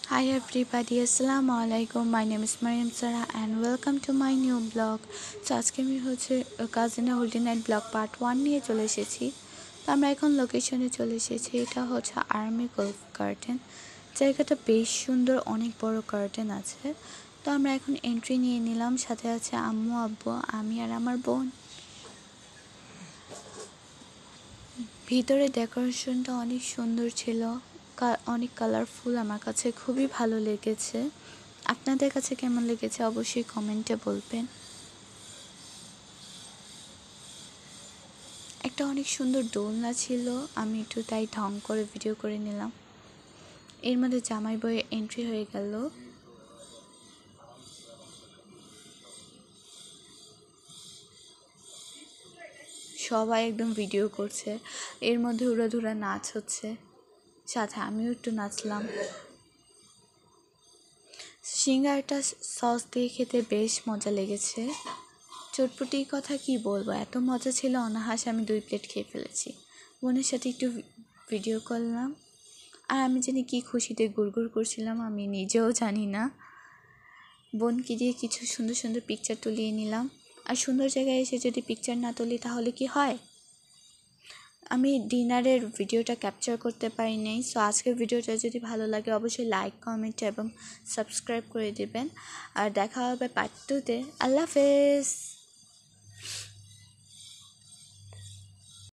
Hi everybody, Assalamu alaikum. My name is Mariam Sara and welcome to my new blog. So আজকে আমি কাজিনের Holi night blog part 1 নিয়ে চলে এসেছি। তো আমরা এখন লোকেশনে চলে এসেছি। এটা হচ্ছে আর্মি গলফ গার্ডেন। জায়গাটা বেশ সুন্দর, অনেক বড় গার্ডেন আছে। তো আমরা এখন এন্ট্রি নিয়ে নিলাম, সাথে আছে আম্মু আব্বু, আমি আর আমার বোন। ভিতরে ডেকোরেশনটা অনেক সুন্দর ছিল, অনেক কালারফুল, আমার কাছে খুবই ভালো লেগেছে। আপনাদের কাছে কেমন লেগেছে অবশ্যই কমেন্টে বলবেন। একটা অনেক সুন্দর দোলনা ছিল, আমি একটু তাই ঢং করে ভিডিও করে নিলাম। এর মধ্যে জামাই বইয়ের এন্ট্রি হয়ে গেল। সবাই একদম ভিডিও করছে, এর মধ্যে উড়াধুরা নাচ হচ্ছে, সাথে আমিও একটু নাচলাম। সিঙ্গারটা সস দিয়ে খেতে বেশ মজা লেগেছে। চটপটির কথা কি বলবো, এত মজা ছিল, অনাহাসে আমি 2 প্লেট খেয়ে ফেলেছি। বোনের সাথে একটু ভিডিও করলাম, আর আমি জানি কি খুশিতে গুড়গুড় করছিলাম, আমি নিজেও জানি না। বোনকে দিয়ে কিছু সুন্দর সুন্দর পিকচার তুলিয়ে নিলাম। আর সুন্দর জায়গায় এসে যদি পিকচার না তুলি তাহলে কি হয়? আমি ডিনারের ভিডিওটা ক্যাপচার করতে পারিনি। সো আজকের ভিডিওটা যদি ভালো লাগে অবশ্যই লাইক, কমেন্ট এবং সাবস্ক্রাইব করে দেবেন। আর দেখা হবে পার্ট 2-তে। আল্লাহ হাফেজ।